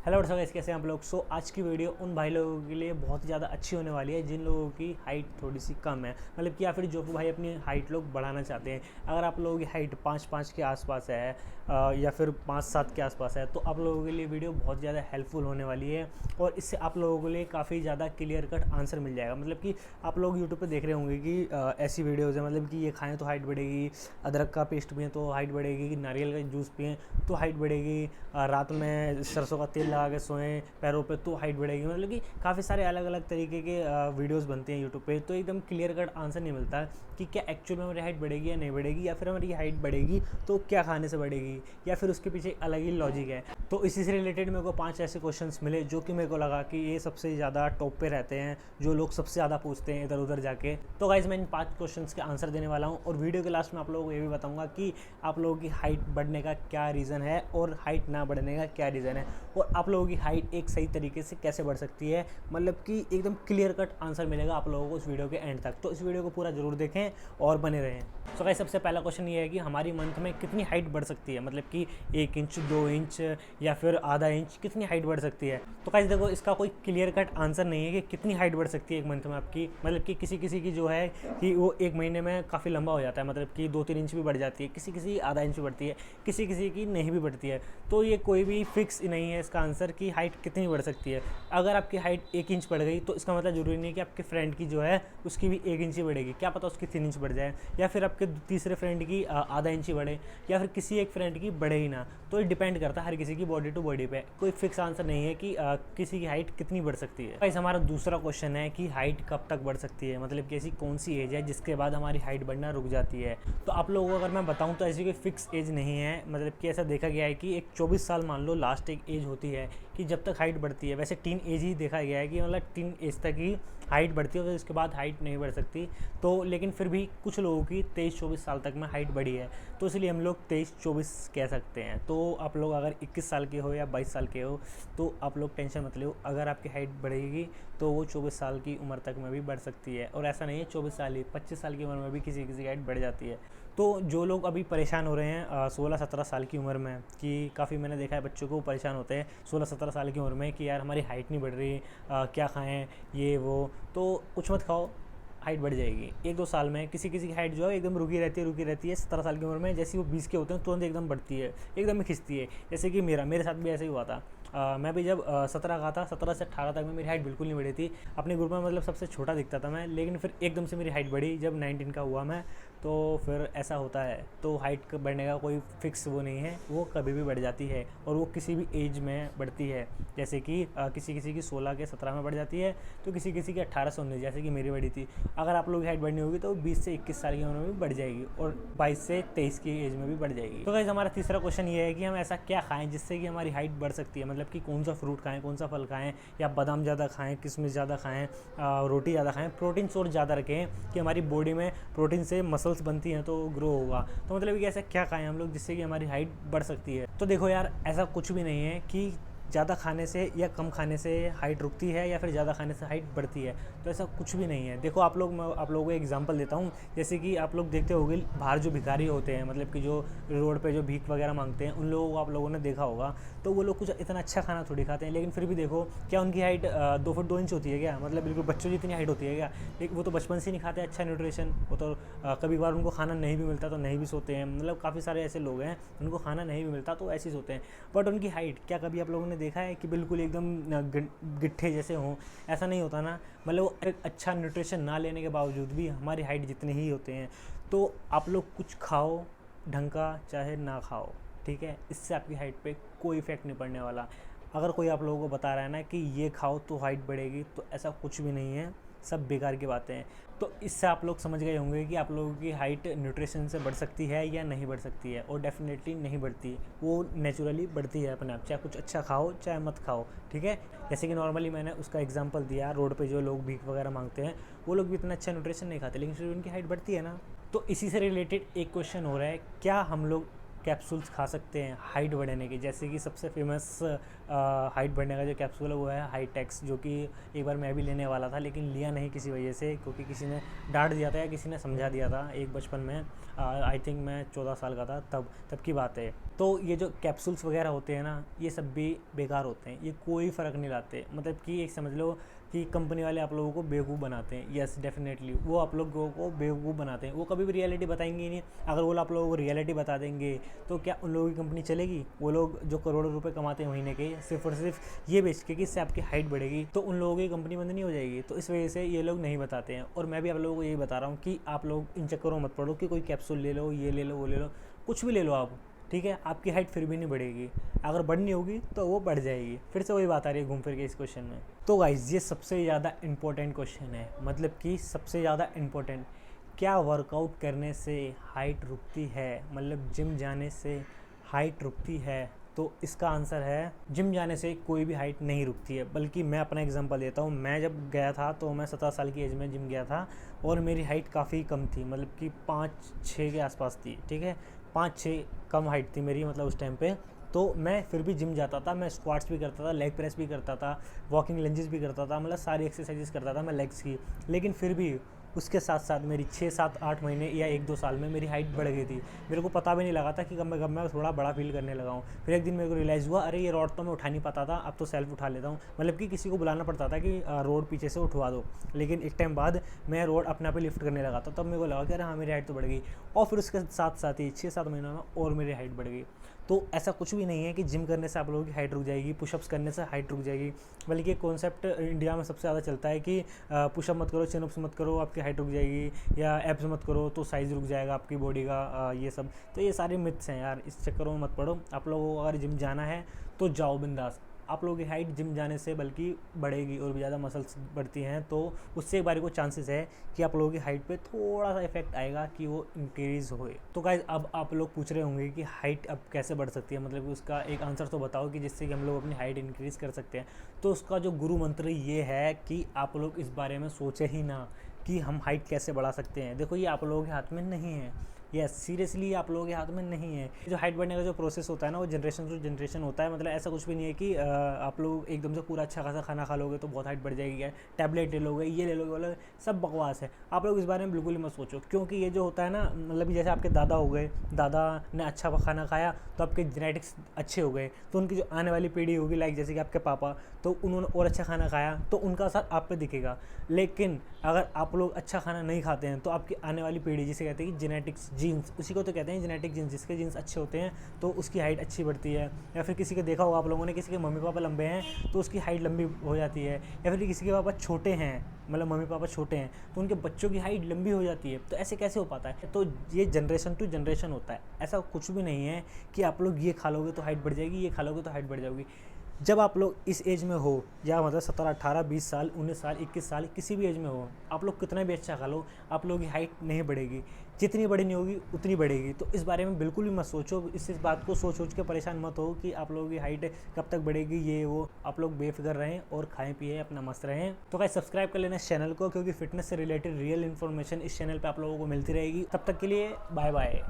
Hello guys, कैसे हैं आप लोग। आज की वीडियो उन भाई लोगों के लिए बहुत ही ज़्यादा अच्छी होने वाली है जिन लोगों की हाइट थोड़ी सी कम है, मतलब कि या फिर जो भाई अपनी हाइट लोग बढ़ाना चाहते हैं। अगर आप लोगों की हाइट 5'5" के आसपास है या फिर 5'7" के आसपास है तो आप लोगों के लिए वीडियो बहुत ज़्यादा हेल्पफुल होने वाली है और इससे आप लोगों के लिए काफ़ी ज़्यादा क्लियर कट आंसर मिल जाएगा। मतलब कि आप लोग यूट्यूब पर देख रहे होंगे कि ऐसी वीडियोज़ है, मतलब कि ये खाएँ तो हाइट बढ़ेगी, अदरक का पेस्ट पिएँ तो हाइट बढ़ेगी, नारियल का जूस पिएँ तो हाइट बढ़ेगी, रात में सरसों का तेल लगा के सोएं पैरों पे तो हाइट बढ़ेगी। मतलब कि काफ़ी सारे अलग अलग तरीके के वीडियोस बनते हैं यूट्यूब पे, तो एकदम क्लियर कट आंसर नहीं मिलता कि क्या एक्चुअल में हमारी हाइट बढ़ेगी या नहीं बढ़ेगी, या फिर हमारी हाइट बढ़ेगी तो क्या खाने से बढ़ेगी, या फिर उसके पीछे अलग ही लॉजिक है। तो इसी से रिलेटेड मेरे को 5 ऐसे क्वेश्चंस मिले जो कि मेरे को लगा कि ये सबसे ज़्यादा टॉप पे रहते हैं, जो लोग सबसे ज़्यादा पूछते हैं इधर उधर जाके। तो गाइज मैं इन 5 क्वेश्चंस के आंसर देने वाला हूँ और वीडियो के लास्ट में आप लोगों को ये भी बताऊँगा कि आप लोगों की हाइट बढ़ने का क्या रीज़न है और हाइट ना बढ़ने का क्या रीज़न है, और आप लोगों की हाइट एक सही तरीके से कैसे बढ़ सकती है। मतलब कि एकदम क्लियर कट आंसर मिलेगा आप लोगों को इस वीडियो के एंड तक, तो इस वीडियो को पूरा जरूर देखें और बने रहें। तो गाइस सबसे पहला क्वेश्चन ये है कि हमारी मंथ में कितनी हाइट बढ़ सकती है, मतलब कि 1 इंच 2 इंच या फिर आधा इंच, कितनी हाइट बढ़ सकती है। तो गाइस देखो, इसका कोई क्लियर कट आंसर नहीं है कि कितनी हाइट बढ़ सकती है एक मंथ में आपकी। मतलब कि किसी किसी की जो है कि वो एक महीने में काफ़ी लंबा हो जाता है, मतलब कि 2-3 इंच भी बढ़ जाती है, किसी किसी आधा इंच भी बढ़ती है, किसी किसी की नहीं भी बढ़ती है। तो ये कोई भी फिक्स नहीं है इसका आंसर कि हाइट कितनी बढ़ सकती है। अगर आपकी हाइट 1 इंच बढ़ गई तो इसका मतलब ज़रूरी नहीं कि आपके फ्रेंड की जो है उसकी भी 1 इंच ही बढ़ेगी, क्या पता उसकी 3 इंच बढ़ जाए, या फिर आपके तीसरे फ्रेंड की आधा इंच ही बढ़े, या फिर किसी एक फ्रेंड की बढ़े ही ना। तो ये डिपेंड करता है हर किसी की बॉडी टू बॉडी पे, कोई फिक्स आंसर नहीं है कि किसी की हाइट कितनी बढ़ सकती है। गाइस हमारा दूसरा क्वेश्चन है कि हाइट कब तक बढ़ सकती है, मतलब कि ऐसी कौन सी एज है जिसके बाद हमारी हाइट बढ़ना रुक जाती है। तो आप लोगों को अगर मैं बताऊं तो ऐसी कोई फिक्स एज नहीं है। मतलब कि ऐसा देखा गया है कि एक 24 साल मान लो लास्ट एक एज होती है कि जब तक हाइट बढ़ती है। वैसे टीन एज ही देखा गया है कि मतलब टीन एज तक ही हाइट बढ़ती है, तो इसके बाद हाइट नहीं बढ़ सकती। तो लेकिन फिर भी कुछ लोगों की 23-24 साल तक में हाइट बढ़ी है, तो इसलिए हम लोग 23-24 कह सकते हैं। तो आप लोग अगर 21 साल के हो या 22 साल के हो तो आप लोग टेंशन मत लो, अगर आपकी हाइट बढ़ेगी तो वो 24 साल की उम्र तक में भी बढ़ सकती है। और ऐसा नहीं है 24 साल ही, 25 साल की उम्र में भी किसी किसी की हाइट बढ़ जाती है। तो जो लोग अभी परेशान हो रहे हैं 16-17 साल की उम्र में, कि काफ़ी मैंने देखा है बच्चों को परेशान होते हैं 16-17 साल की उम्र में कि यार हमारी हाइट नहीं बढ़ रही, क्या खाएं ये वो, तो कुछ मत खाओ, हाइट बढ़ जाएगी 1-2 साल में। किसी किसी की हाइट जो है एकदम रुकी रहती है 17 साल की उम्र में, जैसे वो 20 के होते हैं तुरंत एकदम बढ़ती है, एकदम ही खिंचती है। जैसे कि मेरे साथ भी ऐसे ही हुआ था। मैं भी जब 17 का था, 17 से 18 तक में मेरी हाइट बिल्कुल नहीं बढ़ी थी अपने ग्रुप में, मतलब सबसे छोटा दिखता था मैं। लेकिन फिर एकदम से मेरी हाइट बढ़ी जब 19 का हुआ मैं, तो फिर ऐसा होता है। तो हाइट बढ़ने का कोई फिक्स वो नहीं है, वो कभी भी बढ़ जाती है और वो किसी भी एज में बढ़ती है। जैसे कि किसी किसी की 16 के 17 में बढ़ जाती है, तो किसी किसी की 18 से 19, जैसे कि मेरी बढ़ी थी। अगर आप लोग की हाइट बढ़नी होगी तो 20 से 21 साल की उम्र में भी बढ़ जाएगी और 22 से 23 की एज में भी बढ़ जाएगी। तो गाइस हमारा तीसरा क्वेश्चन ये है कि हम ऐसा क्या खाएं जिससे कि हमारी हाइट बढ़ सकती है। मतलब कि कौन सा फ्रूट खाएं, कौन सा फल खाएं, या बादाम ज़्यादा खाएं, किशमिश ज़्यादा खाएं, रोटी ज़्यादा खाएं, प्रोटीन सोर्स ज़्यादा रखें कि हमारी बॉडी में प्रोटीन से मसल्स बनती हैं तो ग्रो होगा। तो मतलब कि ऐसा क्या खाएं हम लोग जिससे कि हमारी हाइट बढ़ सकती है। तो देखो यार, ऐसा कुछ भी नहीं है कि ज़्यादा खाने से या कम खाने से हाइट रुकती है या फिर ज़्यादा खाने से हाइट बढ़ती है, तो ऐसा कुछ भी नहीं है। देखो मैं आप लोगों को एग्जांपल देता हूँ। जैसे कि आप लोग देखते होंगे बाहर जो भिखारी होते हैं, मतलब कि जो रोड पे जो भीख वगैरह मांगते हैं, उन लोगों को आप लोगों ने देखा होगा। तो वो लोग कुछ इतना अच्छा खाना थोड़ी खाते हैं, लेकिन फिर भी देखो क्या उनकी हाइट 2 फुट 2 इंच होती है क्या, मतलब बिल्कुल बच्चों जितनी हाइट होती है क्या। लेकिन वो तो बचपन से नहीं खाते अच्छा न्यूट्रिशन, वो तो कभी बार उनको खाना नहीं भी मिलता तो नहीं भी सोते हैं। मतलब काफ़ी सारे ऐसे लोग हैं उनको खाना नहीं भी मिलता तो ऐसे ही सोते हैं। बट उनकी हाइट क्या कभी आप लोगों ने देखा है कि बिल्कुल एकदम गिट्ठे जैसे हों, ऐसा नहीं होता ना। मतलब वो एक अच्छा न्यूट्रिशन ना लेने के बावजूद भी हमारी हाइट जितने ही होते हैं। तो आप लोग कुछ खाओ ढंग का, चाहे ना खाओ, ठीक है, इससे आपकी हाइट पे कोई इफेक्ट नहीं पड़ने वाला। अगर कोई आप लोगों को बता रहा है ना कि ये खाओ तो हाइट बढ़ेगी, तो ऐसा कुछ भी नहीं है, सब बेकार की बातें हैं। तो इससे आप लोग समझ गए होंगे कि आप लोगों की हाइट न्यूट्रिशन से बढ़ सकती है या नहीं बढ़ सकती है, और डेफिनेटली नहीं बढ़ती, वो नेचुरली बढ़ती है अपने आप, चाहे कुछ अच्छा खाओ चाहे मत खाओ, ठीक है। जैसे कि नॉर्मली मैंने उसका एग्जांपल दिया, रोड पे जो लोग भीख वगैरह मांगते हैं वो लोग भी इतना अच्छा न्यूट्रिशन नहीं खाते, लेकिन फिर उनकी हाइट बढ़ती है ना। तो इसी से रिलेटेड एक क्वेश्चन हो रहा है, क्या हम लोग कैप्सूल्स खा सकते हैं हाइट बढ़ाने के, जैसे कि सबसे फेमस हाइट बढ़ने का जो कैप्सूल है वो है हाइटेक्स, जो कि एक बार मैं भी लेने वाला था लेकिन लिया नहीं किसी वजह से, क्योंकि किसी ने डांट दिया था या किसी ने समझा दिया था एक बचपन में। आई थिंक मैं 14 साल का था तब की बात है। तो ये जो कैप्सूल्स वगैरह होते हैं ना, ये सब भी बेकार होते हैं, ये कोई फ़र्क नहीं लाते। मतलब कि एक समझ लो कि कंपनी वाले आप लोगों को बेवकूफ़ बनाते हैं। यस डेफिनेटली वो आप लोगों को बेवकूफ़ बनाते हैं, वो कभी भी रियलिटी बताएंगे ही नहीं। अगर वो आप लोगों को रियलिटी बता देंगे तो क्या उन लोगों की कंपनी चलेगी? वो लोग जो करोड़ों रुपए कमाते हैं महीने के सिर्फ और सिर्फ ये बेच के कि इससे आपकी हाइट बढ़ेगी, तो उन लोगों की कंपनी बंद नहीं हो जाएगी? तो इस वजह से ये लोग नहीं बताते हैं। और मैं भी आप लोगों को यही बता रहा हूँ कि आप लोग इन चक्करों मत पड़ो कि कोई कैप्सूल ले लो, ये ले लो, वो ले लो, कुछ भी ले लो आप, ठीक है, आपकी हाइट फिर भी नहीं बढ़ेगी। अगर बढ़नी होगी तो वो बढ़ जाएगी। फिर से वही बात आ रही है घूम फिर के इस क्वेश्चन में। तो गाइज ये सबसे ज़्यादा इम्पोर्टेंट क्वेश्चन है, मतलब कि सबसे ज़्यादा इम्पोर्टेंट, क्या वर्कआउट करने से हाइट रुकती है? मतलब जिम जाने से हाइट रुकती है? तो इसका आंसर है जिम जाने से कोई भी हाइट नहीं रुकती है। बल्कि मैं अपना एग्जांपल देता हूँ। मैं जब गया था तो मैं 17 साल की एज में जिम गया था और मेरी हाइट काफ़ी कम थी, मतलब कि 5'6" के आसपास थी, ठीक है, 5'6" कम हाइट थी मेरी, मतलब उस टाइम पे। तो मैं फिर भी जिम जाता था, मैं स्क्वाट्स भी करता था, लेग प्रेस भी करता था, वॉकिंग लंजेस भी करता था, मतलब सारी एक्सरसाइजेस करता था मैं लेग्स की। लेकिन फिर भी उसके साथ साथ मेरी 6, 7, 8 महीने या 1-2 साल में मेरी हाइट बढ़ गई थी। मेरे को पता भी नहीं लगा था कि कब मैं थोड़ा बड़ा फील करने लगा हूँ। फिर एक दिन मेरे को रियलाइज़ हुआ, अरे ये रॉड तो मैं उठा नहीं पाता था, अब तो सेल्फ उठा लेता हूँ। मतलब कि किसी को बुलाना पड़ता था कि रोड पीछे से उठवा दो, लेकिन एक टाइम बाद मैं रोड अपने आप ही लिफ्ट करने लगा था। तब मेरे को लगा कि अरे हाँ मेरी हाइट तो बढ़ गई। और फिर उसके साथ साथ ही 6-7 महीनों में और मेरी हाइट बढ़ गई। तो ऐसा कुछ भी नहीं है कि जिम करने से आप लोगों की हाइट रुक जाएगी, पुशअप्स करने से हाइट रुक जाएगी। बल्कि एक कॉन्सेप्ट इंडिया में सबसे ज़्यादा चलता है कि पुशअप मत करो, चिनअप्स मत करो, आपकी हाइट रुक जाएगी, या एब्स मत करो तो साइज़ रुक जाएगा आपकी बॉडी का, ये सब। तो ये सारे मिथ्स हैं यार, इस चक्करों में मत पड़ो। आप लोगों को अगर जिम जाना है तो जाओ बिंदास। आप लोगों की हाइट जिम जाने से बल्कि बढ़ेगी और भी ज़्यादा मसल्स बढ़ती हैं, तो उससे एक बारी को चांसेस है कि आप लोगों की हाइट पे थोड़ा सा इफेक्ट आएगा कि वो इंक्रीज़ होए। तो गाइस अब आप लोग पूछ रहे होंगे कि हाइट अब कैसे बढ़ सकती है, मतलब कि उसका एक आंसर तो बताओ कि जिससे कि हम लोग अपनी हाइट इंक्रीज़ कर सकते हैं। तो उसका जो गुरु मंत्र ये है कि आप लोग इस बारे में सोचे ही ना कि हम हाइट कैसे बढ़ा सकते हैं। देखो ये आप लोगों के हाथ में नहीं है, यस सीरियसली आप लोगों के हाथ में नहीं है। जो हाइट बढ़ने का जो प्रोसेस होता है ना, वो जनरेशन टू जनरेशन होता है। मतलब ऐसा कुछ भी नहीं है कि आप लोग एकदम से पूरा अच्छा खासा खाना खा लोगे तो बहुत हाइट बढ़ जाएगी, या टैबलेट ले लोगे, ये ले लोगे, वाला सब बकवास है। आप लोग इस बारे में बिल्कुल ही मत सोचो, क्योंकि ये जो होता है ना, मतलब जैसे आपके दादा हो गए, दादा ने अच्छा खाना खाया तो आपके जेनेटिक्स अच्छे हो गए, तो उनकी जो आने वाली पीढ़ी होगी, लाइक जैसे कि आपके पापा, तो उन्होंने और अच्छा खाना खाया तो उनका असर आप पे दिखेगा। लेकिन अगर आप लोग अच्छा खाना नहीं खाते हैं तो आपकी आने वाली पीढ़ी, जिसे कहते हैं कि जेनेटिक्स जीन्स, उसी को तो कहते हैं जेनेटिक जीन्स, जिसके जीन्स अच्छे होते हैं तो उसकी हाइट अच्छी बढ़ती है। या फिर किसी के देखा होगा आप लोगों ने, किसी के मम्मी पापा लंबे हैं तो उसकी हाइट लंबी हो जाती है। या फिर किसी के पापा छोटे हैं, मतलब मम्मी पापा छोटे हैं, तो उनके बच्चों की हाइट लंबी हो जाती है। तो ऐसे कैसे हो पाता है? तो ये जनरेशन टू जनरेशन होता है, ऐसा कुछ भी नहीं है कि आप लोग ये खा लोगे तो हाइट बढ़ जाएगी, ये खा लोगे तो हाइट बढ़ जाएगी। जब आप लोग इस एज में हो, या मतलब 17, 18, 20 साल, 19 साल, 21 साल, किसी भी एज में हो, आप लोग कितना भी अच्छा खा लो, आप लोगों की हाइट नहीं बढ़ेगी। जितनी बड़ी नहीं होगी उतनी बढ़ेगी। तो इस बारे में बिल्कुल भी मत सोचो, इस बात को सोच के परेशान मत हो कि आप लोगों की हाइट कब तक बढ़ेगी, ये वो। आप लोग बेफिक्र रहें और खाएं पिए अपना मस्त रहें। तो गाइस सब्सक्राइब कर लेना इस चैनल को, क्योंकि फिटनेस से रिलेटेड रियल इन्फॉर्मेशन इस चैनल पर आप लोगों को मिलती रहेगी। तब तक के लिए बाय बाय।